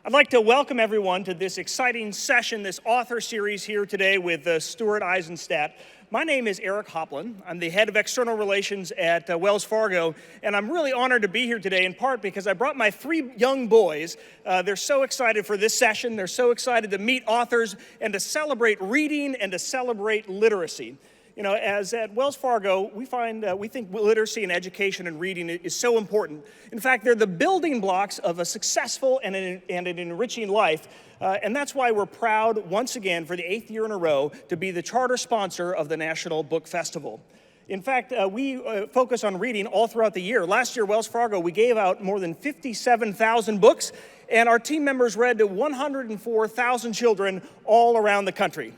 I'd like to welcome everyone to this exciting session, this author series here today with Stuart Eizenstat. My name is Eric Hoplin. I'm the head of external relations at Wells Fargo, and I'm really honored to be here today in part because I brought my 3 young boys. They're so excited for this session. They're so excited to meet authors and to celebrate reading and to celebrate literacy. You know, as at Wells Fargo, we think literacy and education and reading is so important. In fact, they're the building blocks of a successful and an enriching life. And that's why we're proud, once again, for the 8th year in a row, to be the charter sponsor of the National Book Festival. In fact, we focus on reading all throughout the year. Last year, Wells Fargo, we gave out more than 57,000 books, and our team members read to 104,000 children all around the country.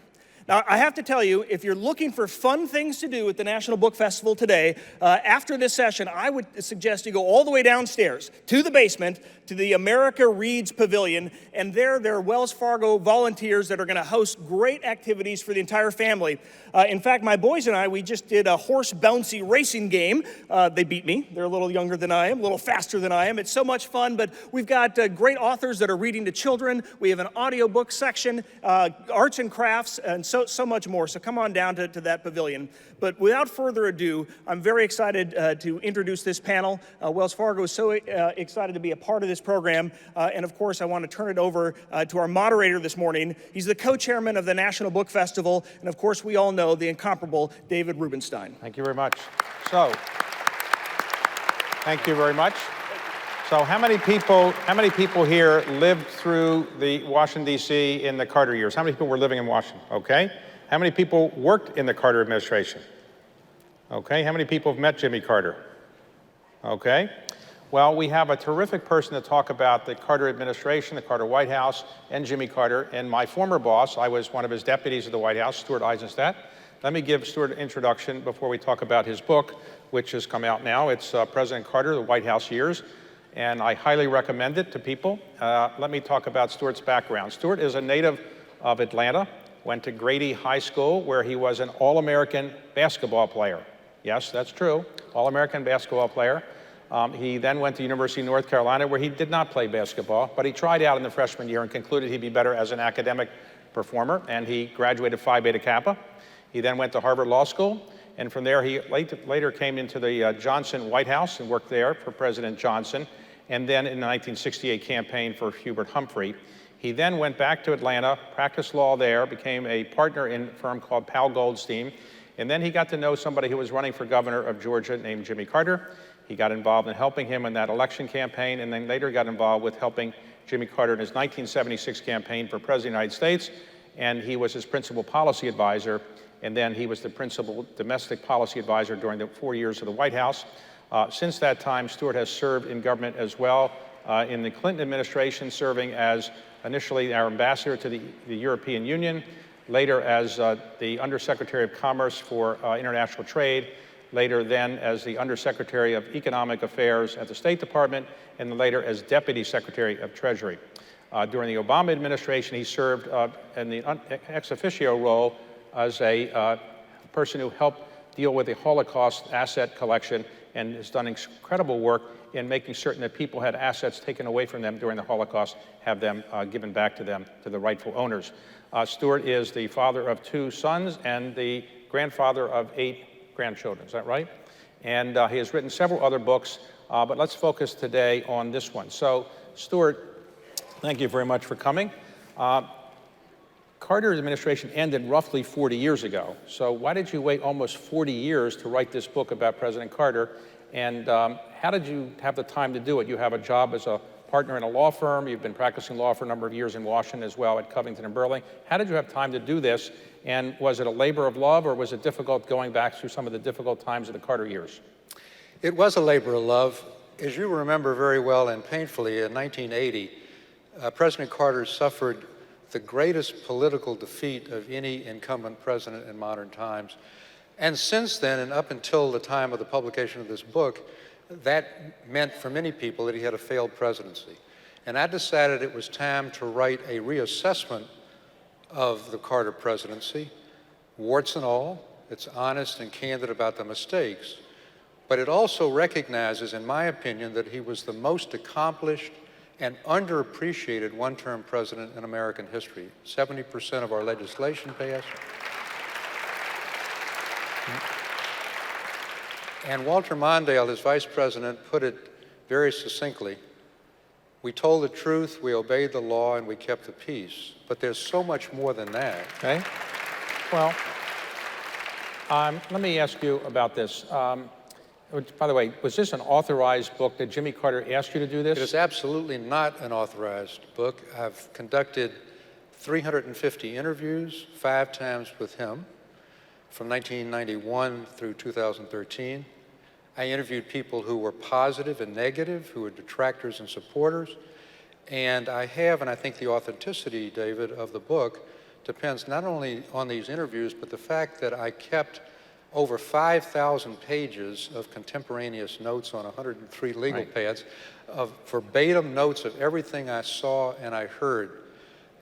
Now, I have to tell you, if you're looking for fun things to do at the National Book Festival today, after this session, I would suggest you go all the way downstairs to the basement, to the America Reads Pavilion, and there are Wells Fargo volunteers that are going to host great activities for the entire family. In fact, my boys and I, we just did a horse bouncy racing game. They beat me. They're a little younger than I am, a little faster than I am. It's so much fun, but we've got great authors that are reading to children. We have an audiobook section, arts and crafts, and so much more. So come on down to that pavilion. But without further ado, I'm very excited to introduce this panel. Wells Fargo is so excited to be a part of this program. And of course, I want to turn it over to our moderator this morning. He's the co-chairman of the National Book Festival. And of course, we all know the incomparable David Rubenstein. Thank you very much. So, thank you very much. So how many people here lived through the Washington, D.C. in the Carter years? How many people were living in Washington? Okay. How many people worked in the Carter administration? Okay. How many people have met Jimmy Carter? Okay. Well, we have a terrific person to talk about the Carter administration, the Carter White House, and Jimmy Carter. And my former boss, I was one of his deputies at the White House, Stuart Eizenstat. Let me give Stuart an introduction before we talk about his book, which has come out now. It's President Carter, The White House Years. And I highly recommend it to people. Let me talk about Stuart's background. Stuart is a native of Atlanta, went to Grady High School, where he was an All-American basketball player. Yes, that's true, All-American basketball player. He then went to University of North Carolina, where he did not play basketball, but he tried out in the freshman year and concluded he'd be better as an academic performer, and he graduated Phi Beta Kappa. He then went to Harvard Law School, and from there he later came into the Johnson White House and worked there for President Johnson, and then in the 1968 campaign for Hubert Humphrey. He then went back to Atlanta, practiced law there, became a partner in a firm called Powell Goldstein, and then he got to know somebody who was running for governor of Georgia named Jimmy Carter. He got involved in helping him in that election campaign, and then later got involved with helping Jimmy Carter in his 1976 campaign for President of the United States, and he was his principal policy advisor, and then he was the principal domestic policy advisor during the 4 years of the White House. Since that time, Stuart has served in government as well, in the Clinton administration, serving as initially our ambassador to the European Union, later as the Undersecretary of Commerce for International Trade, later then as the Undersecretary of Economic Affairs at the State Department, and then later as Deputy Secretary of Treasury. During the Obama administration, he served in the ex officio role as a person who helped deal with the Holocaust asset collection and has done incredible work in making certain that people had assets taken away from them during the Holocaust, have them given back to them, to the rightful owners. Stuart is the father of 2 sons and the grandfather of 8 grandchildren, is that right? And he has written several other books, but let's focus today on this one. So, Stuart, thank you very much for coming. Carter's administration ended roughly 40 years ago. So why did you wait almost 40 years to write this book about President Carter? And how did you have the time to do it? You have a job as a partner in a law firm. You've been practicing law for a number of years in Washington as well at Covington and Burling. How did you have time to do this? And was it a labor of love, or was it difficult going back through some of the difficult times of the Carter years? It was a labor of love. As you remember very well and painfully, in 1980, President Carter suffered the greatest political defeat of any incumbent president in modern times. And since then, and up until the time of the publication of this book, that meant for many people that he had a failed presidency. And I decided it was time to write a reassessment of the Carter presidency, warts and all. It's honest and candid about the mistakes, but it also recognizes, in my opinion, that he was the most accomplished and underappreciated one-term president in American history. 70% of our legislation passed. And Walter Mondale, his vice president, put it very succinctly: we told the truth, we obeyed the law, and we kept the peace. But there's so much more than that. Okay. Well, let me ask you about this. By the way, was this an authorized book? Did Jimmy Carter ask you to do this? It is absolutely not an authorized book. I've conducted 350 interviews, 5 times with him, from 1991 through 2013. I interviewed people who were positive and negative, who were detractors and supporters. And I have, and I think the authenticity, David, of the book depends not only on these interviews, but the fact that I kept over 5,000 pages of contemporaneous notes on 103 legal pads, of verbatim notes of everything I saw and I heard.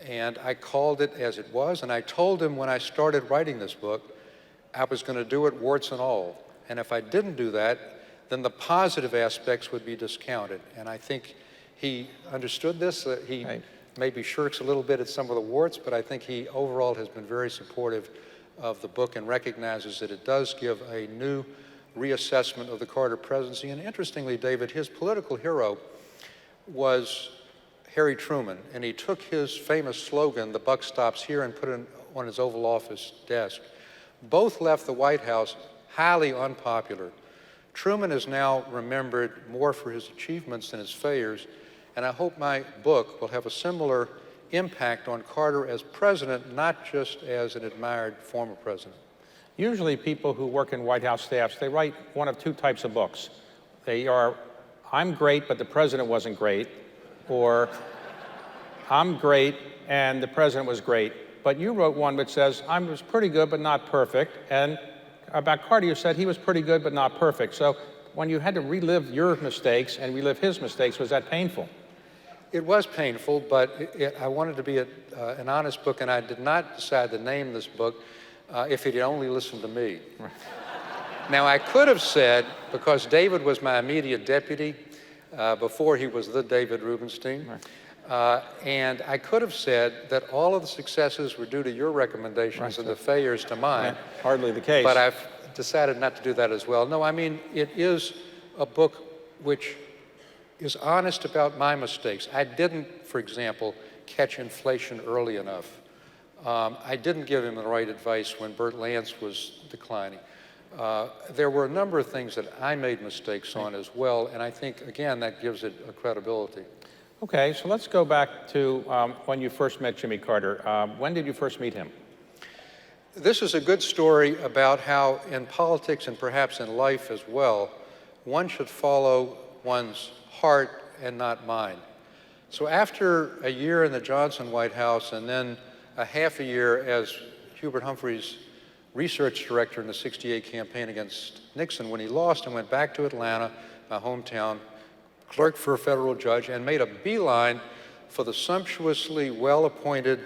And I called it as it was, and I told him when I started writing this book, I was going to do it warts and all. And if I didn't do that, then the positive aspects would be discounted. And I think he understood this. He maybe shirks a little bit at some of the warts, but I think he overall has been very supportive of the book and recognizes that it does give a new reassessment of the Carter presidency. And interestingly, David, his political hero was Harry Truman, and he took his famous slogan, "The buck stops here," and put it on his Oval Office desk. Both left the White House highly unpopular. Truman is now remembered more for his achievements than his failures, and I hope my book will have a similar impact on Carter as president, not just as an admired former president. Usually people who work in White House staffs, they write one of 2 types of books. They are, I'm great, but the president wasn't great, or I'm great and the president was great. But you wrote one that says, I was pretty good, but not perfect. And about Carter, you said he was pretty good, but not perfect. So when you had to relive your mistakes and relive his mistakes, was that painful? It was painful, but I wanted to be an honest book, and I did not decide to name this book if he'd only listened to me. Right. Now, I could have said, because David was my immediate deputy before he was the David Rubenstein, right. And I could have said that all of the successes were due to your recommendations, right, and the failures to mine. Yeah, hardly the case. But I've decided not to do that as well. No, I mean, it is a book which is honest about my mistakes. I didn't, for example, catch inflation early enough. I didn't give him the right advice when Burt Lance was declining. There were a number of things that I made mistakes on as well, and I think, again, that gives it a credibility. Okay, so let's go back to when you first met Jimmy Carter. When did you first meet him? This is a good story about how in politics and perhaps in life as well, one should follow one's heart and not mind. So after a year in the Johnson White House and then a half a year as Hubert Humphrey's research director in the '68 campaign against Nixon, when he lost, I went back to Atlanta, my hometown, clerked for a federal judge, and made a beeline for the sumptuously well-appointed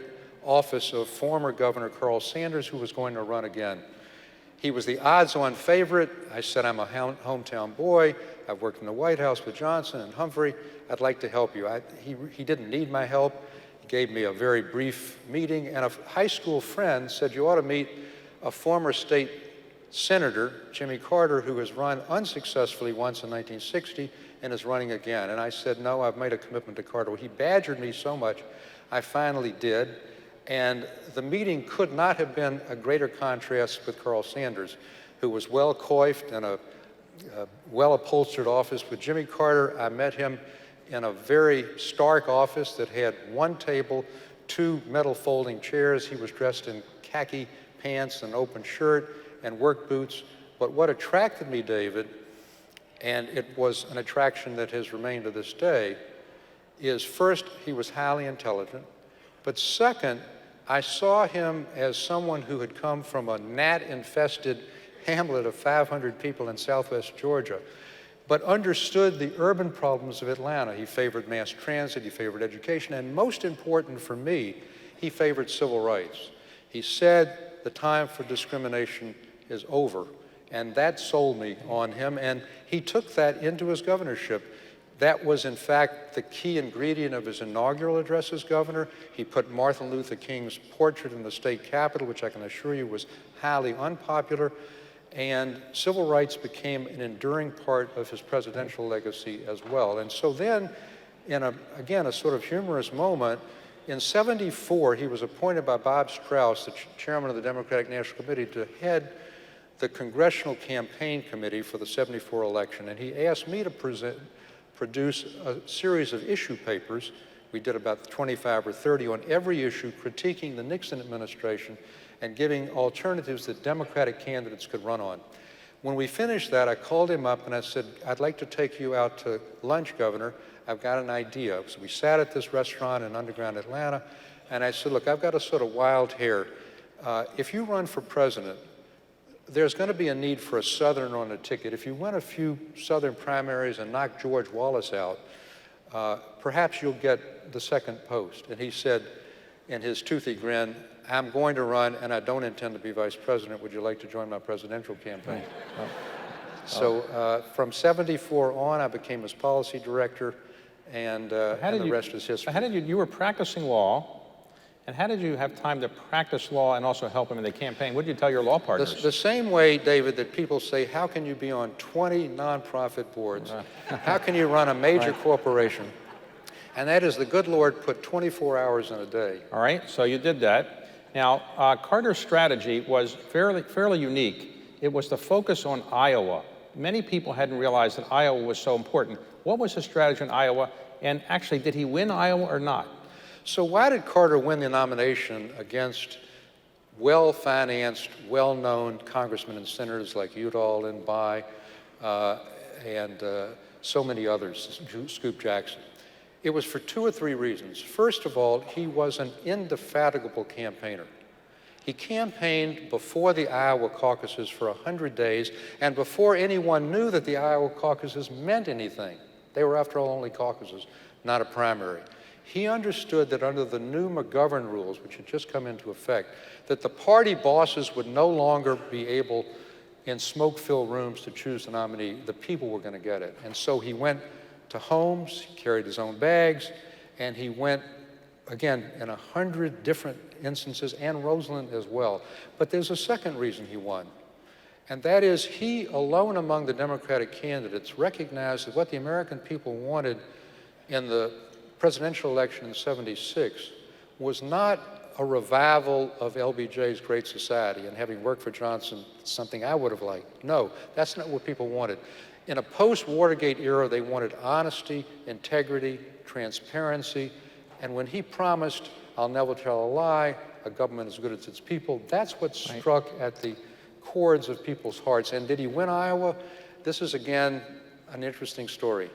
office of former Governor Carl Sanders, who was going to run again. He was the odds-on favorite. I said, I'm a hometown boy. I've worked in the White House with Johnson and Humphrey. I'd like to help you. He didn't need my help. He gave me a very brief meeting, and a high school friend said, you ought to meet a former state senator, Jimmy Carter, who has run unsuccessfully once in 1960 and is running again. And I said, no, I've made a commitment to Carter. Well, he badgered me so much, I finally did. And the meeting could not have been a greater contrast with Carl Sanders, who was well coiffed in a well-upholstered office. With Jimmy Carter, I met him in a very stark office that had one table, 2 metal folding chairs. He was dressed in khaki pants, an open shirt, and work boots. But what attracted me, David, and it was an attraction that has remained to this day, is first, he was highly intelligent, but second, I saw him as someone who had come from a gnat-infested hamlet of 500 people in southwest Georgia, but understood the urban problems of Atlanta. He favored mass transit, he favored education, and most important for me, he favored civil rights. He said the time for discrimination is over, and that sold me on him, and he took that into his governorship. That was, in fact, the key ingredient of his inaugural address as governor. He put Martin Luther King's portrait in the state capitol, which I can assure you was highly unpopular. And civil rights became an enduring part of his presidential legacy as well. And so then, in again, a sort of humorous moment, in '74, he was appointed by Bob Strauss, the chairman of the Democratic National Committee, to head the Congressional Campaign Committee for the '74 election. And he asked me to produce a series of issue papers. We did about 25 or 30 on every issue, critiquing the Nixon administration and giving alternatives that Democratic candidates could run on. When we finished that, I called him up and I said, I'd like to take you out to lunch, Governor. I've got an idea. So we sat at this restaurant in underground Atlanta, and I said, look, I've got a sort of wild hair. If you run for president, there's going to be a need for a Southerner on a ticket. If you win a few Southern primaries and knock George Wallace out, perhaps you'll get the second post. And he said, in his toothy grin, I'm going to run, and I don't intend to be vice president. Would you like to join my presidential campaign? So from '74 on, I became his policy director, and the rest is history. How did you were practicing law, and how did you have time to practice law and also help him in the campaign? What did you tell your law partners? The same way, David, that people say, how can you be on 20 nonprofit boards? How can you run a major corporation? And that is, the good Lord put 24 hours in a day. All right, so you did that. Now, Carter's strategy was fairly unique. It was to focus on Iowa. Many people hadn't realized that Iowa was so important. What was his strategy in Iowa? And actually, did he win Iowa or not? So why did Carter win the nomination against well-financed, well-known congressmen and senators like Udall and Bayh and so many others, Scoop Jackson? It was for 2 or 3 reasons. First of all, he was an indefatigable campaigner. He campaigned before the Iowa caucuses for 100 days, and before anyone knew that the Iowa caucuses meant anything. They were, after all, only caucuses, not a primary. He understood that under the new McGovern rules, which had just come into effect, that the party bosses would no longer be able, in smoke-filled rooms, to choose the nominee. The people were going to get it. And so he went to homes, he carried his own bags, and he went, again, in 100 different instances, and Roseland as well. But there's a second reason he won, and that is he, alone among the Democratic candidates, recognized that what the American people wanted in the presidential election in '76 was not a revival of LBJ's Great Society, and having worked for Johnson, something I would have liked. No, that's not what people wanted. In a post-Watergate era, they wanted honesty, integrity, transparency, and when he promised, I'll never tell a lie, a government as good as its people, that's what struck at the chords of people's hearts. And did he win Iowa? This is, again, an interesting story.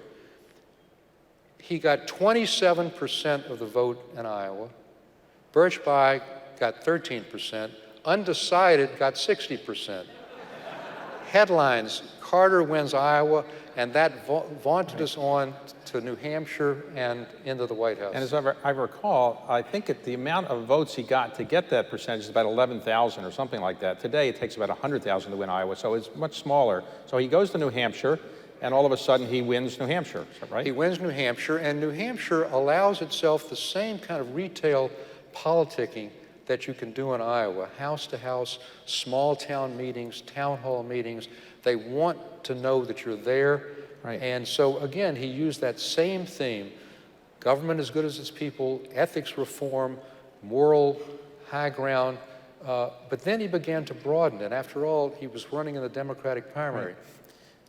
He got 27% of the vote in Iowa. Birch Bayh got 13%. Undecided got 60%. Headlines, Carter wins Iowa, and that vaunted us on to New Hampshire and into the White House. And as I recall, I think the amount of votes he got to get that percentage is about 11,000 or something like that. Today, it takes about 100,000 to win Iowa, so it's much smaller. So he goes to New Hampshire, and all of a sudden he wins New Hampshire, is that right? He wins New Hampshire, and New Hampshire allows itself the same kind of retail politicking that you can do in Iowa, house to house, small town meetings, town hall meetings. They want to know that you're there. Right. And so again, he used that same theme, government as good as its people, ethics reform, moral high ground, but then he began to broaden it. After all, he was running in the Democratic primary. Right.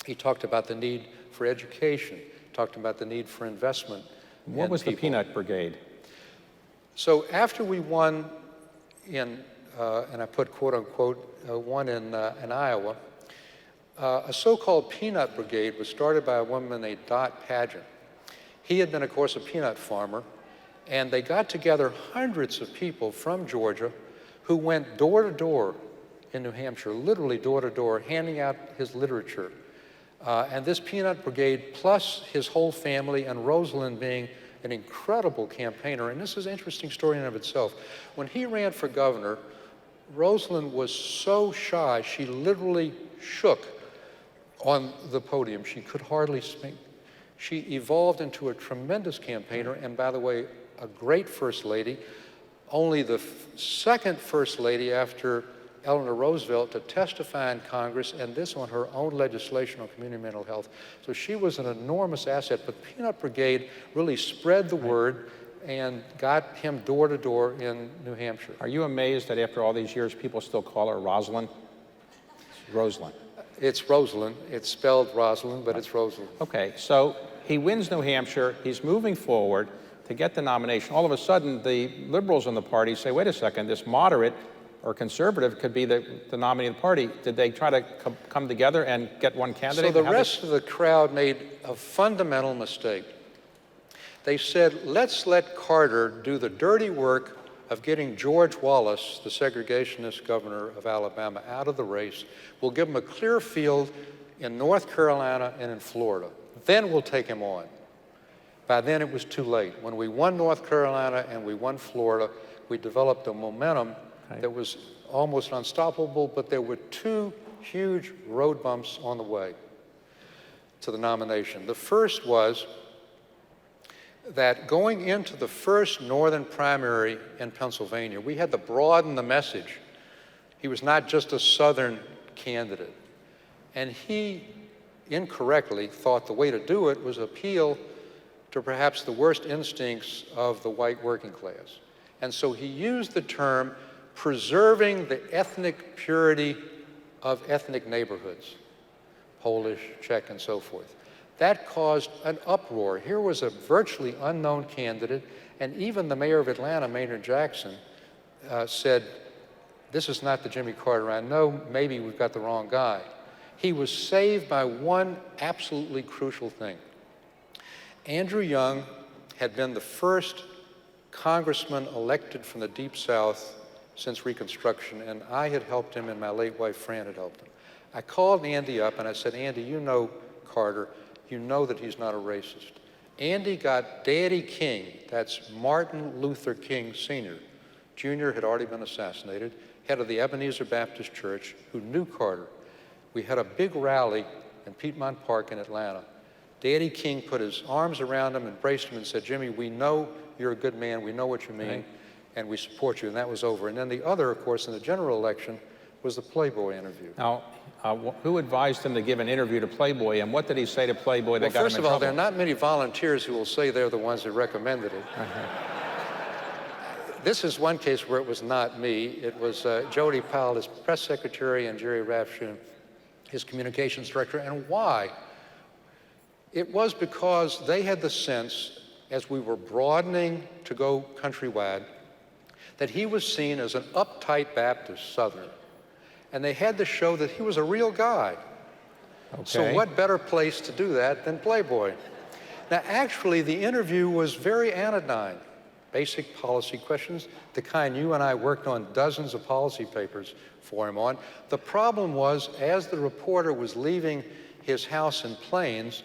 He talked about the need for education, talked about the need for investment. What was the Peanut Brigade? So after we won in, and I put quote unquote, won in Iowa, a so-called Peanut Brigade was started by a woman named Dot Pageant. He had been, of course, a peanut farmer, and they got together hundreds of people from Georgia who went door to door in New Hampshire, literally door to door, handing out his literature. And this Peanut Brigade, plus his whole family, and Roseland being an incredible campaigner, and this is an interesting story in and of itself. When he ran for governor, Roseland was so shy, she literally shook on the podium. She could hardly speak. She evolved into a tremendous campaigner, and by the way, a great first lady, only the second first lady after Eleanor Roosevelt to testify in Congress, and this on her own legislation on community mental health. So she was an enormous asset, but Peanut Brigade really spread the word and got him door to door in New Hampshire. Are you amazed that after all these years, people still call her Rosalind? Rosalind. It's Rosalind. It's spelled Rosalind, but it's Rosalind. Okay, so he wins New Hampshire. He's moving forward to get the nomination. All of a sudden, the liberals in the party say, wait a second, this moderate or conservative could be the nominee of the party. Did they try to come together and get one candidate? So the rest of the crowd made a fundamental mistake. They said, let's let Carter do the dirty work of getting George Wallace, the segregationist governor of Alabama, out of the race. We'll give him a clear field in North Carolina and in Florida. Then we'll take him on. By then it was too late. When we won North Carolina and we won Florida, we developed a momentum that was almost unstoppable, but there were two huge road bumps on the way to the nomination. The first was that going into the first northern primary in Pennsylvania, we had to broaden the message. He was not just a southern candidate. And he incorrectly thought the way to do it was appeal to perhaps the worst instincts of the white working class. And so he used the term preserving the ethnic purity of ethnic neighborhoods, Polish, Czech, and so forth. That caused an uproar. Here was a virtually unknown candidate, and even the mayor of Atlanta, Maynard Jackson, said, this is not the Jimmy Carter I know, maybe we've got the wrong guy. He was saved by one absolutely crucial thing. Andrew Young had been the first congressman elected from the Deep South since Reconstruction, and I had helped him, and my late wife Fran had helped him. I called Andy up and I said, Andy, you know Carter, you know that he's not a racist. Andy got Daddy King, that's Martin Luther King Sr. Jr. had already been assassinated, head of the Ebenezer Baptist Church, who knew Carter. We had a big rally in Piedmont Park in Atlanta. Daddy King put his arms around him, embraced him, and said, Jimmy, we know you're a good man, we know what you mean, and we support you, and that was over. And then the other, of course, in the general election was the Playboy interview. Now, who advised him to give an interview to Playboy, and what did he say to Playboy that got him in trouble? Well, first of all, there are not many volunteers who will say they're the ones who recommended it. This is one case where it was not me. It was Jody Powell, his press secretary, and Jerry Rafshoon, his communications director. And why? It was because they had the sense, as we were broadening to go countrywide, that he was seen as an uptight Baptist Southerner. And they had to show that he was a real guy. Okay. So what better place to do that than Playboy? Now, actually, the interview was very anodyne. Basic policy questions, the kind you and I worked on dozens of policy papers for him on. The problem was, as the reporter was leaving his house in Plains,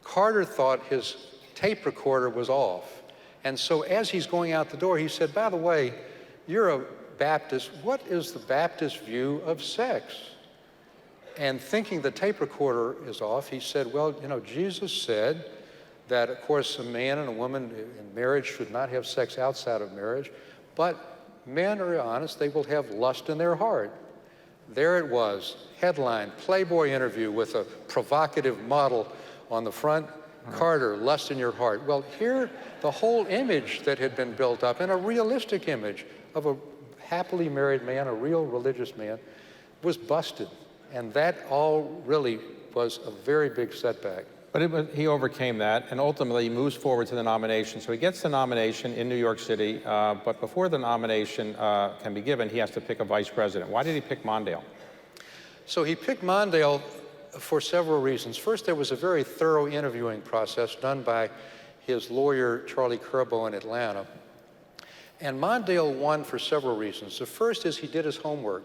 Carter thought his tape recorder was off. And so as he's going out the door, he said, by the way, you're a Baptist. What is the Baptist view of sex? And thinking the tape recorder is off, he said, well, you know, Jesus said that, of course, a man and a woman in marriage should not have sex outside of marriage, but men are honest, they will have lust in their heart. There it was, headline, Playboy interview with a provocative model on the front, Carter, lust in your heart. Well, here, the whole image that had been built up, and a realistic image of a happily married man, a real religious man, was busted. And that all really was a very big setback. But he overcame that, and ultimately moves forward to the nomination. So he gets the nomination in New York City, but before the nomination can be given, he has to pick a vice president. Why did he pick Mondale? So he picked Mondale for several reasons. First, there was a very thorough interviewing process done by his lawyer, Charlie Curbo, in Atlanta. And Mondale won for several reasons. The first is he did his homework.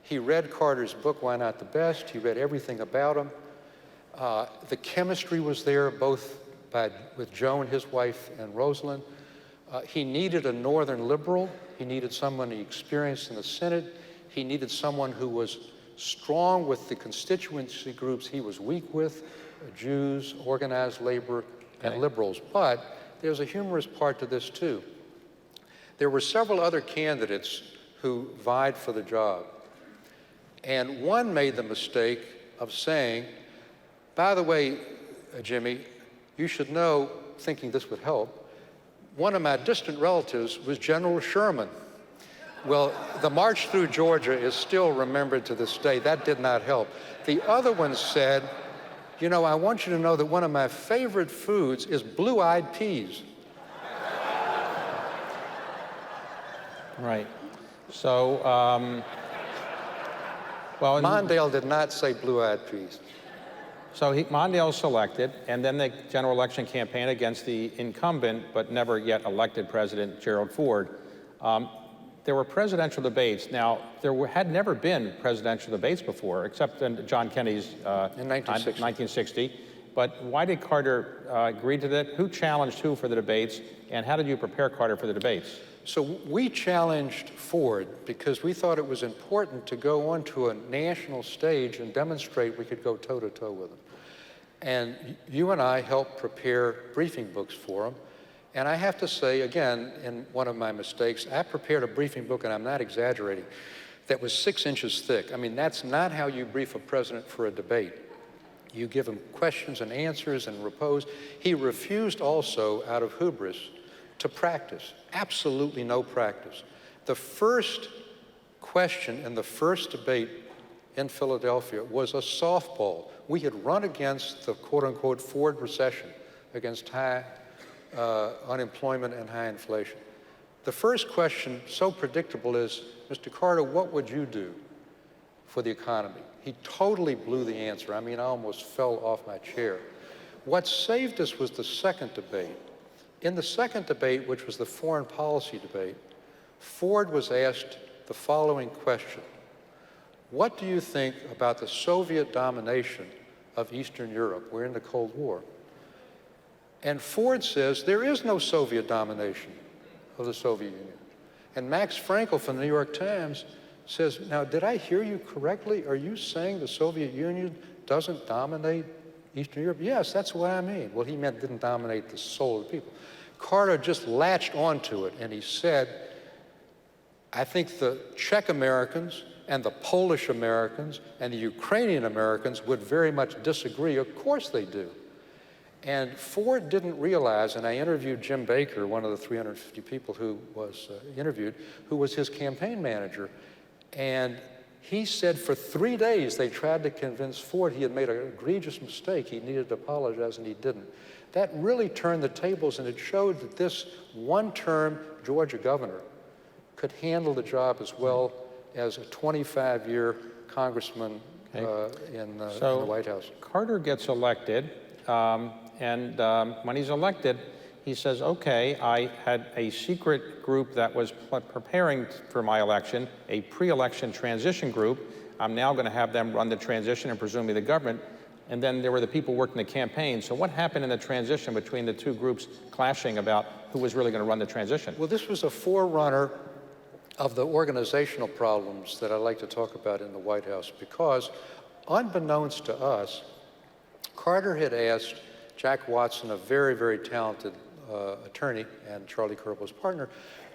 He read Carter's book, Why Not the Best? He read everything about him. The chemistry was there, both with Joan, his wife, and Rosalind. He needed a Northern liberal. He needed someone he experienced in the Senate. He needed someone who was strong with the constituency groups he was weak with. Jews, organized labor, and liberals. But there's a humorous part to this too. There were several other candidates who vied for the job. And one made the mistake of saying, by the way, Jimmy, you should know, thinking this would help, one of my distant relatives was General Sherman. Well, the march through Georgia is still remembered to this day. That did not help. The other one said, you know, I want you to know that one of my favorite foods is blue-eyed peas. Right. So, well, Mondale did not say blue-eyed peas. So Mondale's selected, and then the general election campaign against the incumbent, but never yet elected president, Gerald Ford. There were presidential debates. Now, had never been presidential debates before, except in John Kennedy's in 1960. But why did Carter agree to that? Who challenged who for the debates, and how did you prepare Carter for the debates? So we challenged Ford because we thought it was important to go onto a national stage and demonstrate we could go toe-to-toe with him. And you and I helped prepare briefing books for him. And I have to say, again, in one of my mistakes, I prepared a briefing book, and I'm not exaggerating, that was 6 inches thick. I mean, that's not how you brief a president for a debate. You give him questions and answers and repose. He refused also, out of hubris, to practice. Absolutely no practice. The first question in the first debate in Philadelphia was a softball. We had run against the quote-unquote Ford recession, against high unemployment and high inflation. The first question, so predictable, is, Mr. Carter, what would you do for the economy? He totally blew the answer. I mean, I almost fell off my chair. What saved us was the second debate. In the second debate, which was the foreign policy debate, Ford was asked the following question: what do you think about the Soviet domination of Eastern Europe? We're in the Cold War. And Ford says there is no Soviet domination of the Soviet Union. And Max Frankel from the New York Times says, now, did I hear you correctly? Are you saying the Soviet Union doesn't dominate Eastern Europe? Yes, that's what I mean. Well, he meant didn't dominate the soul of the people. Carter just latched onto it, and he said, I think the Czech Americans and the Polish Americans and the Ukrainian Americans would very much disagree. Of course they do. And Ford didn't realize, and I interviewed Jim Baker, one of the 350 people who was interviewed, who was his campaign manager. And he said for 3 days they tried to convince Ford he had made an egregious mistake. He needed to apologize, and he didn't. That really turned the tables, and it showed that this one-term Georgia governor could handle the job as well as a 25-year congressman in the White House. Carter gets elected, and when he's elected, he says, okay, I had a secret group that was preparing for my election, a pre-election transition group. I'm now going to have them run the transition and presumably the government. And then there were the people working the campaign. So what happened in the transition between the two groups clashing about who was really going to run the transition? Well, this was a forerunner of the organizational problems that I like to talk about in the White House, because unbeknownst to us, Carter had asked Jack Watson, a very, very talented attorney and Charlie Kirkle's partner,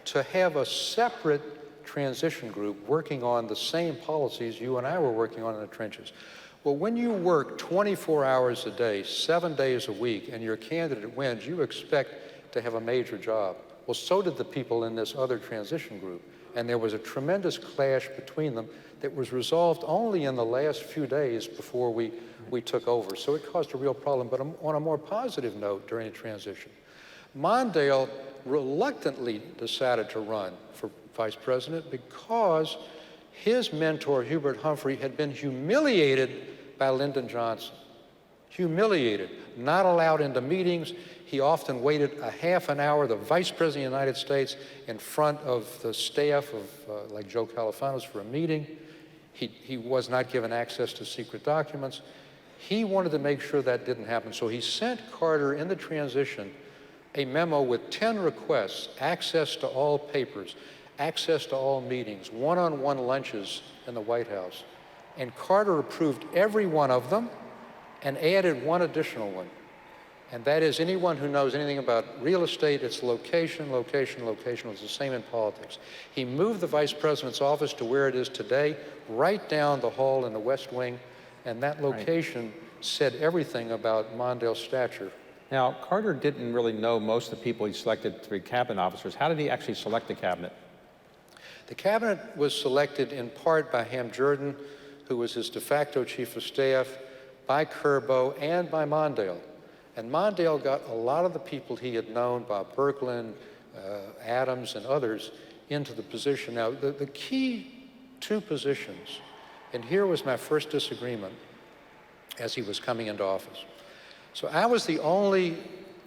to have a separate transition group working on the same policies you and I were working on in the trenches. Well, when you work 24 hours a day, 7 days a week, and your candidate wins, you expect to have a major job. Well, so did the people in this other transition group. And there was a tremendous clash between them that was resolved only in the last few days before we took over. So it caused a real problem. But on a more positive note during the transition, Mondale reluctantly decided to run for vice president because his mentor, Hubert Humphrey, had been humiliated by Lyndon Johnson. Humiliated, not allowed into meetings. He often waited a half an hour, the vice president of the United States, in front of the staff of like Joe Califanos for a meeting. He was not given access to secret documents. He wanted to make sure that didn't happen. So he sent Carter in the transition a memo with 10 requests: access to all papers, access to all meetings, one-on-one lunches in the White House. And Carter approved every one of them, and added one additional one. And that is, anyone who knows anything about real estate, it's location, location, location. It's the same in politics. He moved the vice president's office to where it is today, right down the hall in the West Wing, and that location said everything about Mondale's stature. Now, Carter didn't really know most of the people he selected to be cabinet officers. How did he actually select the cabinet? The cabinet was selected in part by Ham Jordan, who was his de facto chief of staff, by Curbo, and by Mondale. And Mondale got a lot of the people he had known, Bob Berkland, Adams, and others, into the position. Now, the key two positions, and here was my first disagreement as he was coming into office. So I was the only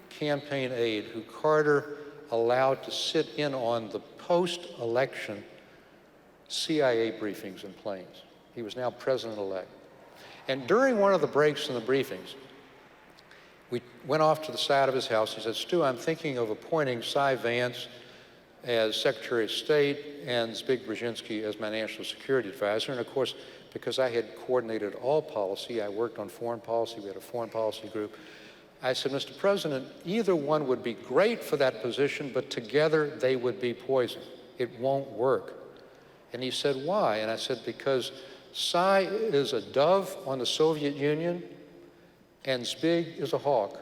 campaign aide who Carter allowed to sit in on the post-election CIA briefings in planes. He was now president-elect. And during one of the breaks in the briefings, we went off to the side of his house. He said, "Stu, I'm thinking of appointing Cy Vance as Secretary of State and Zbig Brzezinski as my national security advisor." And of course, because I had coordinated all policy, I worked on foreign policy, we had a foreign policy group. I said, "Mr. President, either one would be great for that position, but together they would be poison. It won't work." And he said, "Why?" And I said, "Because Cy is a dove on the Soviet Union, and Zbig is a hawk,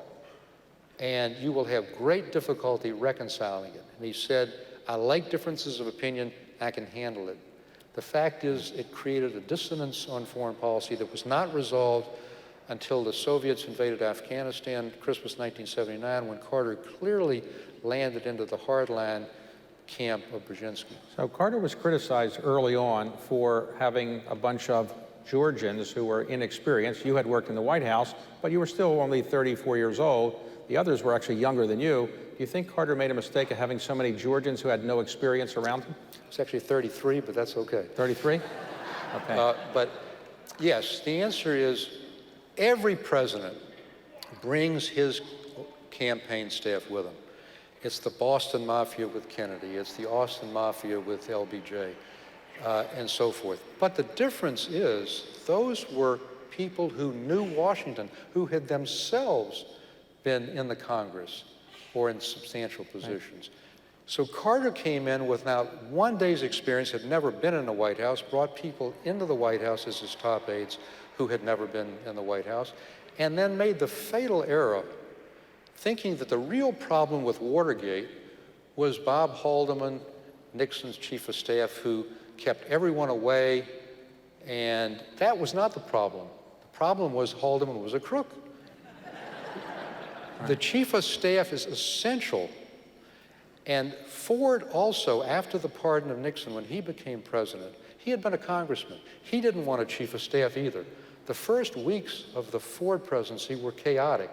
and you will have great difficulty reconciling it." And he said, "I like differences of opinion, I can handle it." The fact is, it created a dissonance on foreign policy that was not resolved until the Soviets invaded Afghanistan, Christmas 1979, when Carter clearly landed into the hardline camp of Brzezinski. So Carter was criticized early on for having a bunch of Georgians who were inexperienced. You had worked in the White House, but you were still only 34 years old. The others were actually younger than you. Do you think Carter made a mistake of having so many Georgians who had no experience around him? It's actually 33, but that's okay. 33? Okay. But yes, the answer is every president brings his campaign staff with him. It's the Boston Mafia with Kennedy. It's the Austin Mafia with LBJ. And so forth. But the difference is those were people who knew Washington, who had themselves been in the Congress or in substantial positions. Right. So Carter came in with not one day's experience, had never been in the White House, brought people into the White House as his top aides who had never been in the White House, and then made the fatal error thinking that the real problem with Watergate was Bob Haldeman, Nixon's chief of staff, who kept everyone away, and that was not the problem. The problem was Haldeman was a crook. The chief of staff is essential. And Ford also, after the pardon of Nixon, when he became president, he had been a congressman. He didn't want a chief of staff either. The first weeks of the Ford presidency were chaotic.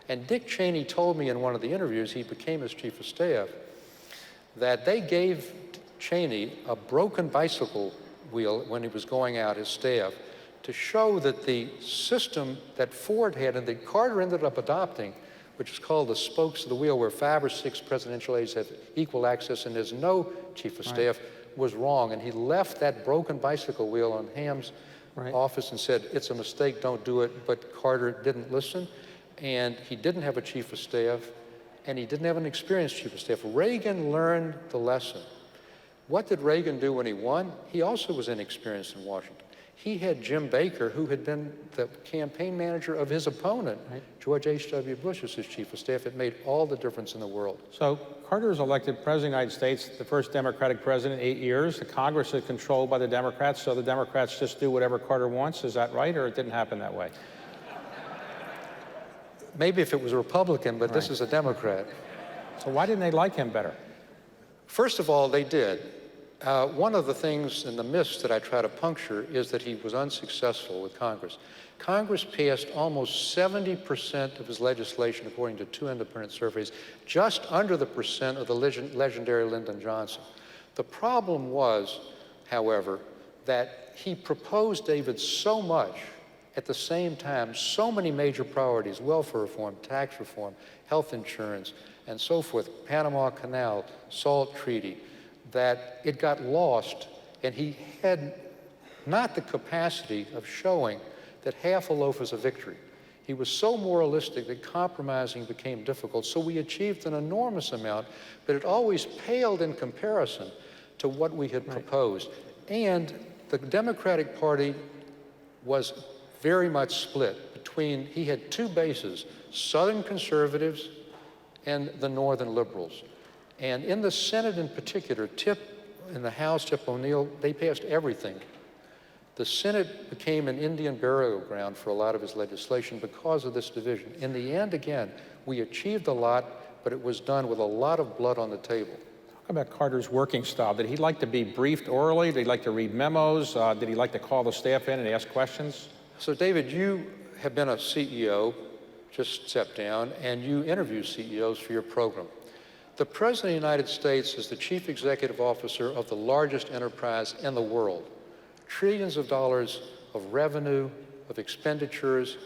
And Dick Cheney told me in one of the interviews, he became his chief of staff, that they gave Cheney a broken bicycle wheel when he was going out, his staff, to show that the system that Ford had and that Carter ended up adopting, which is called the spokes of the wheel, where 5 or 6 presidential aides have equal access and there's no chief of staff, was wrong. And he left that broken bicycle wheel on Ham's office and said, "It's a mistake, don't do it." But Carter didn't listen, and he didn't have a chief of staff, and he didn't have an experienced chief of staff. Reagan learned the lesson. What did Reagan do when he won? He also was inexperienced in Washington. He had Jim Baker, who had been the campaign manager of his opponent, George H.W. Bush, as his chief of staff. It made all the difference in the world. So Carter was elected president of the United States, the first Democratic president in 8 years. The Congress is controlled by the Democrats, so the Democrats just do whatever Carter wants. Is that right, or it didn't happen that way? Maybe if it was a Republican, but this is a Democrat. So why didn't they like him better? First of all, they did. One of the things in the myths that I try to puncture is that he was unsuccessful with Congress. Congress passed almost 70% of his legislation, according to 2 independent surveys, just under the percent of the legendary Lyndon Johnson. The problem was, however, that he proposed, David, so much at the same time, so many major priorities: welfare reform, tax reform, health insurance, and so forth, Panama Canal, SALT Treaty, that it got lost, and he had not the capacity of showing that half a loaf is a victory. He was so moralistic that compromising became difficult. So we achieved an enormous amount, but it always paled in comparison to what we had proposed. And the Democratic Party was very much split between, he had two bases, Southern conservatives and the Northern liberals. And in the Senate in particular, in the House, Tip O'Neill, they passed everything. The Senate became an Indian burial ground for a lot of his legislation because of this division. In the end, again, we achieved a lot, but it was done with a lot of blood on the table. Talk about Carter's working style. Did he like to be briefed orally? Did he like to read memos? Did he like to call the staff in and ask questions? So, David, you have been a CEO, just stepped down, and you interview CEOs for your program. The President of the United States is the Chief Executive Officer of the largest enterprise in the world. Trillions of dollars of revenue, of expenditures,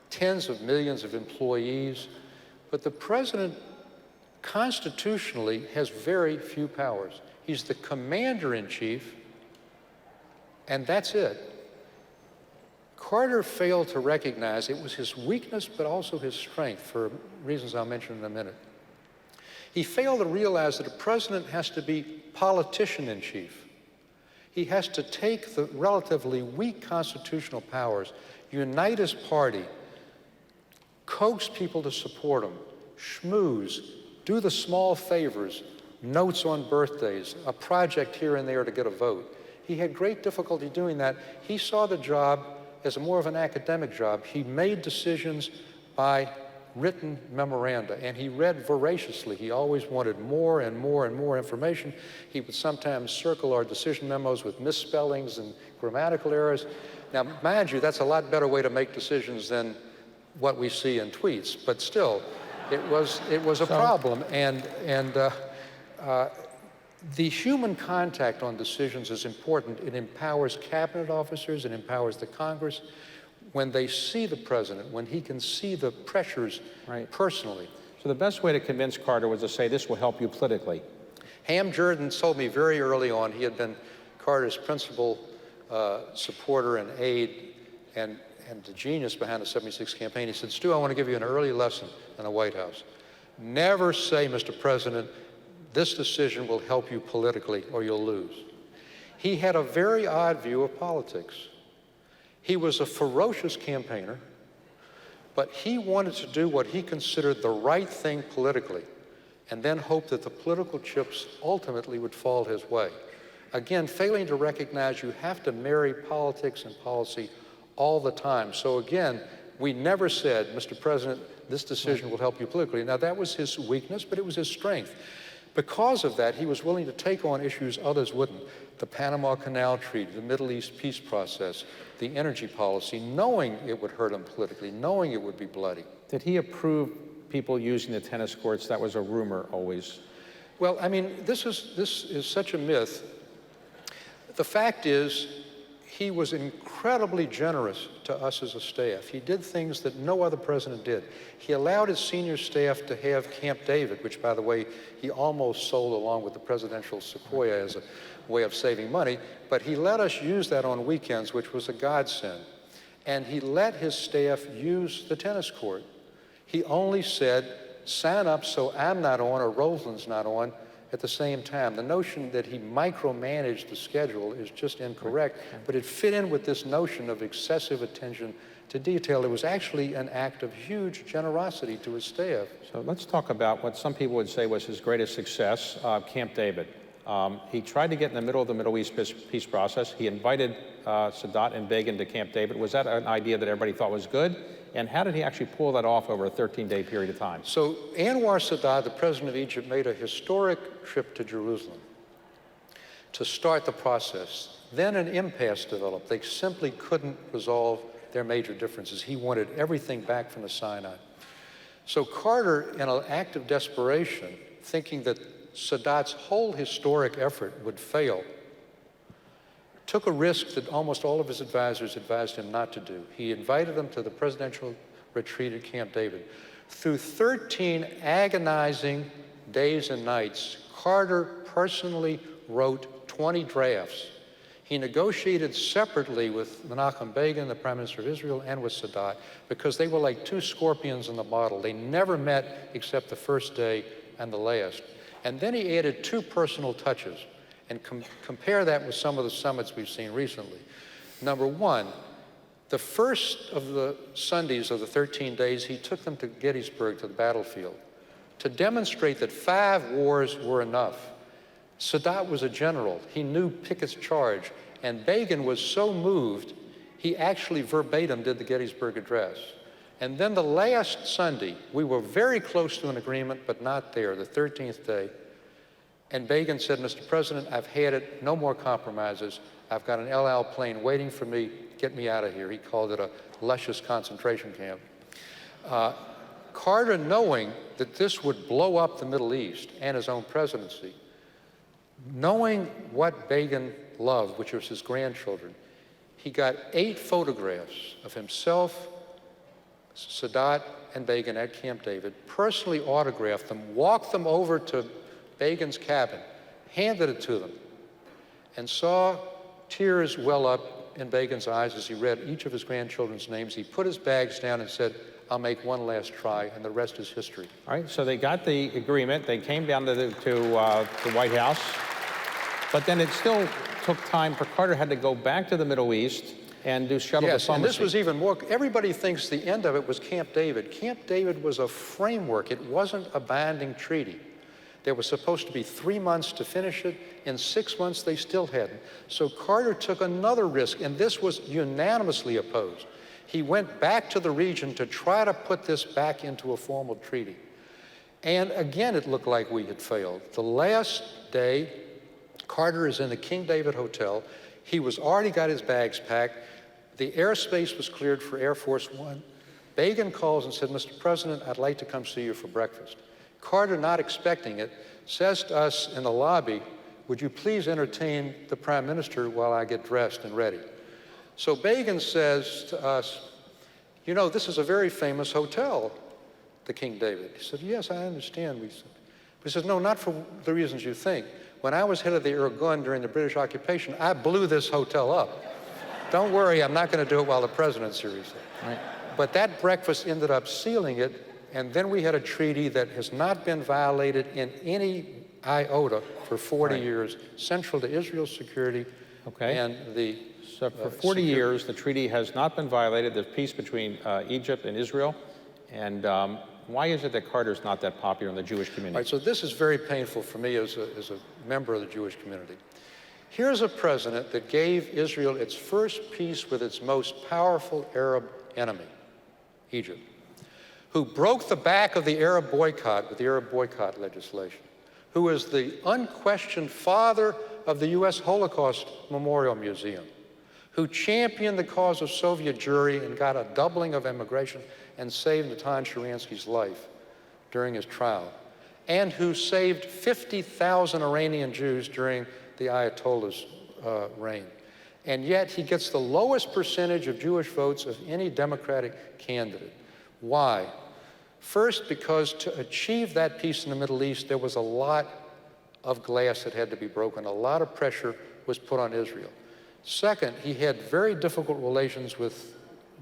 tens of millions of employees. But the President constitutionally has very few powers. He's the commander-in-chief, and that's it. Carter failed to recognize it was his weakness, but also his strength, for reasons I'll mention in a minute. He failed to realize that a president has to be politician-in-chief. He has to take the relatively weak constitutional powers, unite his party, coax people to support him, schmooze, do the small favors, notes on birthdays, a project here and there to get a vote. He had great difficulty doing that. He saw the job as more of an academic job. He made decisions by written memoranda, and he read voraciously. He always wanted more and more and more information. He would sometimes circle our decision memos with misspellings and grammatical errors. Now, mind you, that's a lot better way to make decisions than what we see in tweets, but still, it was a problem. And the human contact on decisions is important. It empowers cabinet officers, it empowers the Congress. When they see the president, when he can see the pressures personally. So the best way to convince Carter was to say, this will help you politically. Ham Jordan told me very early on, he had been Carter's principal supporter and aide and the genius behind the '76 campaign. He said, Stu, I want to give you an early lesson in the White House. Never say, Mr. President, this decision will help you politically or you'll lose. He had a very odd view of politics. He was a ferocious campaigner, but he wanted to do what he considered the right thing politically, and then hoped that the political chips ultimately would fall his way. Again, failing to recognize you have to marry politics and policy all the time. So again, we never said, Mr. President, this decision will help you politically. Now, that was his weakness, but it was his strength. Because of that, he was willing to take on issues others wouldn't. The Panama Canal Treaty, the Middle East peace process, the energy policy, knowing it would hurt him politically, knowing it would be bloody. Did he approve people using the tennis courts? That was a rumor always. Well, I mean, this is such a myth. The fact is, he was incredibly generous to us as a staff. He did things that no other president did. He allowed his senior staff to have Camp David, which, by the way, he almost sold along with the presidential Sequoia as a way of saving money, but he let us use that on weekends, which was a godsend. And he let his staff use the tennis court. He only said, sign up so I'm not on or Rosalind's not on at the same time. The notion that he micromanaged the schedule is just incorrect, but it fit in with this notion of excessive attention to detail. It was actually an act of huge generosity to his staff. So let's talk about what some people would say was his greatest success, Camp David. He tried to get in the middle of the Middle East peace process. He invited Sadat and Begin to Camp David. Was that an idea that everybody thought was good? And how did he actually pull that off over a 13-day period of time? So Anwar Sadat, the president of Egypt, made a historic trip to Jerusalem to start the process. Then an impasse developed. They simply couldn't resolve their major differences. He wanted everything back from the Sinai. So Carter, in an act of desperation, thinking that Sadat's whole historic effort would fail, took a risk that almost all of his advisors advised him not to do. He invited them to the presidential retreat at Camp David. Through 13 agonizing days and nights, Carter personally wrote 20 drafts. He negotiated separately with Menachem Begin, the Prime Minister of Israel, and with Sadat, because they were like two scorpions in the bottle. They never met except the first day and the last. And then he added two personal touches, and compare that with some of the summits we've seen recently. Number one, the first of the Sundays of the 13 days, he took them to Gettysburg, to the battlefield, to demonstrate that 5 wars were enough. Sadat was a general. He knew Pickett's charge, and Begin was so moved, he actually verbatim did the Gettysburg Address. And then the last Sunday, we were very close to an agreement, but not there, the 13th day. And Begin said, Mr. President, I've had it, no more compromises. I've got an El Al plane waiting for me, get me out of here. He called it a luscious concentration camp. Carter, knowing that this would blow up the Middle East and his own presidency, knowing what Begin loved, which was his grandchildren, he got 8 photographs of himself, Sadat, and Begin at Camp David, personally autographed them, walked them over to Begin's cabin, handed it to them, and saw tears well up in Begin's eyes as he read each of his grandchildren's names. He put his bags down and said, I'll make one last try, and the rest is history. All right, so they got the agreement. They came down to the White House, but then it still took time for Carter had to go back to the Middle East and do shuttle diplomacy. Yes, and this was even more, everybody thinks the end of it was Camp David. Camp David was a framework. It wasn't a binding treaty. There was supposed to be 3 months to finish it. In 6 months, they still hadn't. So Carter took another risk, and this was unanimously opposed. He went back to the region to try to put this back into a formal treaty. And again, it looked like we had failed. The last day, Carter is in the King David Hotel. He was already got his bags packed. The airspace was cleared for Air Force One. Begin calls and said, Mr. President, I'd like to come see you for breakfast. Carter, not expecting it, says to us in the lobby, would you please entertain the Prime Minister while I get dressed and ready? So Begin says to us, you know, this is a very famous hotel, the King David. He said, yes, I understand. He says, no, not for the reasons you think. When I was head of the Irgun during the British occupation, I blew this hotel up. Don't worry, I'm not going to do it while the president's here, he said. Right. But that breakfast ended up sealing it, and then we had a treaty that has not been violated in any iota for 40 years, central to Israel's security and the So for 40 years, the treaty has not been violated. There's peace between Egypt and Israel. And why is it that Carter's not that popular in the Jewish community? All right, so this is very painful for me as a member of the Jewish community. Here's a president that gave Israel its first peace with its most powerful Arab enemy, Egypt, who broke the back of the Arab boycott with the Arab boycott legislation, who is the unquestioned father of the U.S. Holocaust Memorial Museum, who championed the cause of Soviet Jewry and got a doubling of immigration and saved Natan Sharansky's life during his trial, and who saved 50,000 Iranian Jews during the Ayatollah's reign. And yet he gets the lowest percentage of Jewish votes of any Democratic candidate. Why? First, because to achieve that peace in the Middle East, there was a lot of glass that had to be broken. A lot of pressure was put on Israel. Second, he had very difficult relations with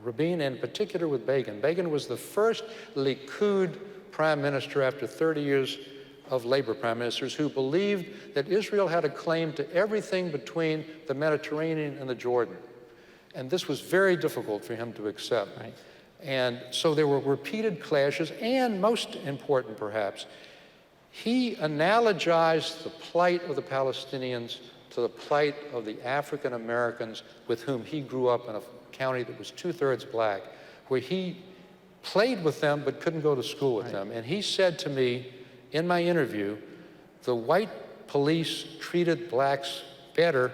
Rabin, and in particular with Begin. Begin was the first Likud prime minister after 30 years of labor prime ministers who believed that Israel had a claim to everything between the Mediterranean and the Jordan. And this was very difficult for him to accept. Right. And so there were repeated clashes, and most important perhaps, he analogized the plight of the Palestinians to the plight of the African Americans with whom he grew up in a county that was 2/3 black, where he played with them but couldn't go to school with them. And he said to me in my interview, the white police treated blacks better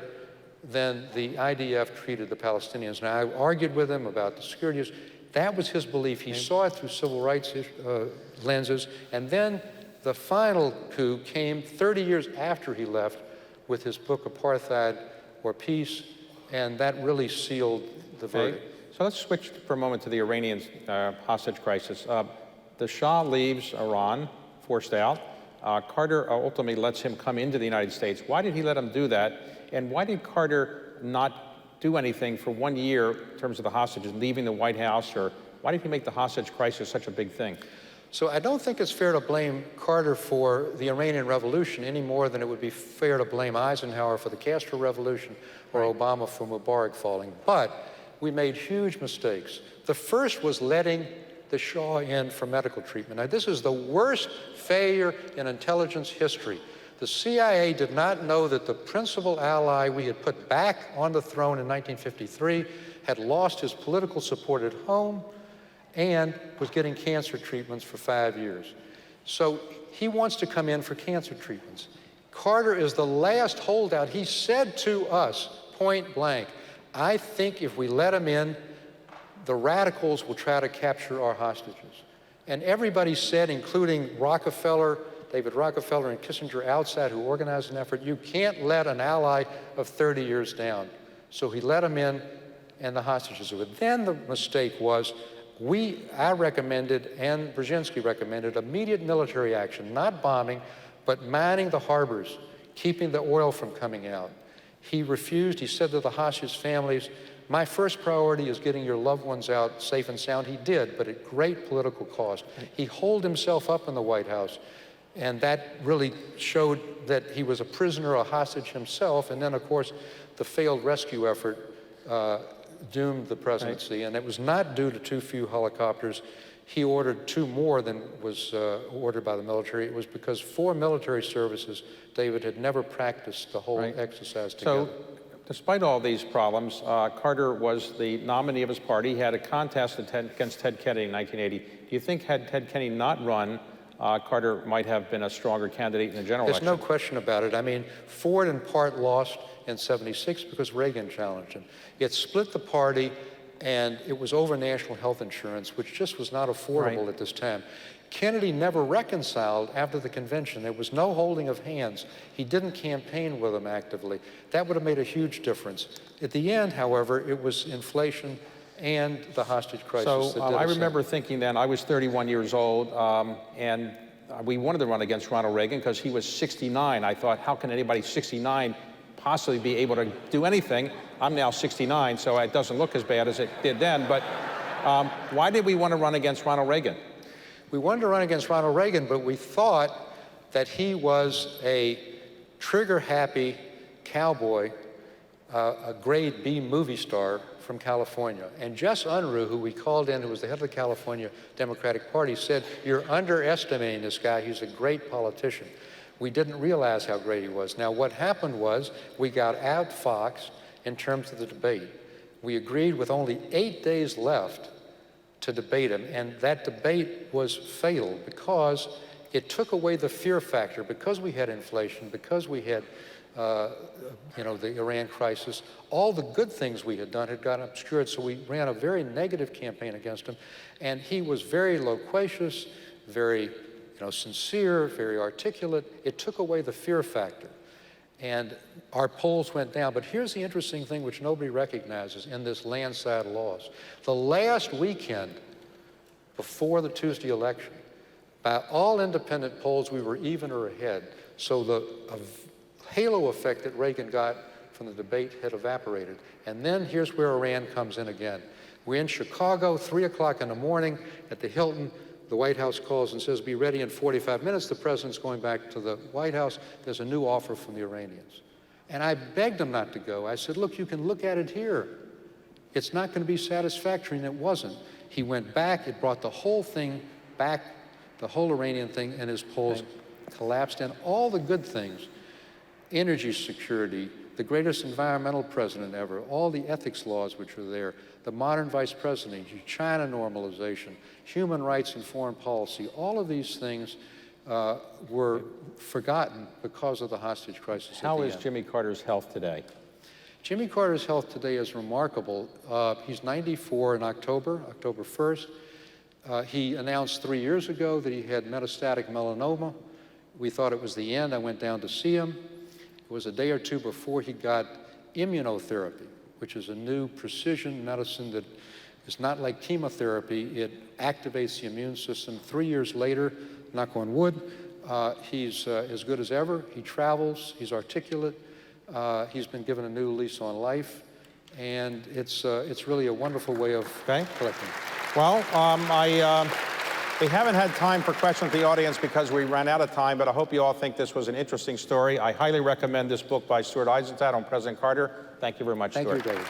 than the IDF treated the Palestinians. And I argued with him about the security issues. That was his belief. He saw it through civil rights lenses. And then the final coup came 30 years after he left with his book, Apartheid or Peace, and that really sealed the verdict. So let's switch for a moment to the Iranian hostage crisis. The Shah leaves Iran, forced out. Carter ultimately lets him come into the United States. Why did he let him do that? And why did Carter not do anything for 1 year in terms of the hostages, leaving the White House? Or why did he make the hostage crisis such a big thing? So I don't think it's fair to blame Carter for the Iranian Revolution any more than it would be fair to blame Eisenhower for the Castro Revolution or Obama for Mubarak falling. But we made huge mistakes. The first was letting the Shah in for medical treatment. Now, this is the worst failure in intelligence history. The CIA did not know that the principal ally we had put back on the throne in 1953 had lost his political support at home and was getting cancer treatments for 5 years. So he wants to come in for cancer treatments. Carter is the last holdout. He said to us, point blank, I think if we let him in, the radicals will try to capture our hostages. And everybody said, including Rockefeller, David Rockefeller and Kissinger outside, who organized an effort, you can't let an ally of 30 years down. So he let him in, and the hostages were. Then the mistake was, I recommended, and Brzezinski recommended, immediate military action, not bombing, but mining the harbors, keeping the oil from coming out. He refused. He said to the hostage families, my first priority is getting your loved ones out safe and sound. He did, but at great political cost. He holed himself up in the White House, and that really showed that he was a prisoner, a hostage himself. And then, of course, the failed rescue effort doomed the presidency, and it was not due to too few helicopters. He ordered 2 more than was ordered by the military. It was because 4 military services, David, had never practiced the whole exercise together. So, despite all these problems, Carter was the nominee of his party. He had a contest against Ted Kennedy in 1980. Do you think had Ted Kennedy not run, Carter might have been a stronger candidate in the general election? There's no question about it. I mean, Ford in part lost in '76 because Reagan challenged him. It split the party, and it was over national health insurance, which just was not affordable at this time. Kennedy never reconciled after the convention. There was no holding of hands. He didn't campaign with them actively. That would have made a huge difference. At the end, however, it was inflation and the hostage crisis that did I us remember in. thinking then, I was 31 years old, and we wanted to run against Ronald Reagan because he was 69. I thought, how can anybody 69 possibly be able to do anything? I'm now 69, so it doesn't look as bad as it did then. But why did we want to run against Ronald Reagan? We wanted to run against Ronald Reagan, but we thought that he was a trigger-happy cowboy, a grade B movie star from California. And Jess Unruh, who we called in, who was the head of the California Democratic Party, said, you're underestimating this guy. He's a great politician. We didn't realize how great he was. Now, what happened was we got outfoxed in terms of the debate. We agreed with only 8 days left to debate him, and that debate was fatal because it took away the fear factor. Because we had inflation, because we had the Iran crisis, all the good things we had done had gotten obscured, so we ran a very negative campaign against him, and he was very loquacious, very sincere, very articulate. It took away the fear factor, and our polls went down. But here's the interesting thing which nobody recognizes in this landslide loss. The last weekend before the Tuesday election, by all independent polls, we were even or ahead. So the halo effect that Reagan got from the debate had evaporated. And then here's where Iran comes in again. We're in Chicago, 3 o'clock in the morning at the Hilton. The White House calls and says, be ready in 45 minutes. The president's going back to the White House. There's a new offer from the Iranians. And I begged him not to go. I said, look, you can look at it here. It's not going to be satisfactory, and it wasn't. He went back. It brought the whole thing back, the whole Iranian thing, and his polls collapsed. And all the good things, energy security, the greatest environmental president ever, all the ethics laws which are there, the modern vice president, China normalization, human rights and foreign policy, all of these things were forgotten because of the hostage crisis. How is Jimmy Carter's health today? Jimmy Carter's health today is remarkable. He's 94 in October 1st. He announced 3 years ago that he had metastatic melanoma. We thought it was the end. I went down to see him. It was a day or two before he got immunotherapy, which is a new precision medicine that is not like chemotherapy. It activates the immune system. 3 years later, knock on wood, he's as good as ever. He travels, he's articulate. He's been given a new lease on life, and it's really a wonderful way of collecting. Well, we haven't had time for questions from the audience because we ran out of time, but I hope you all think this was an interesting story. I highly recommend this book by Stuart Eizenstat on President Carter. Thank you very much, Stuart. Thank you, David.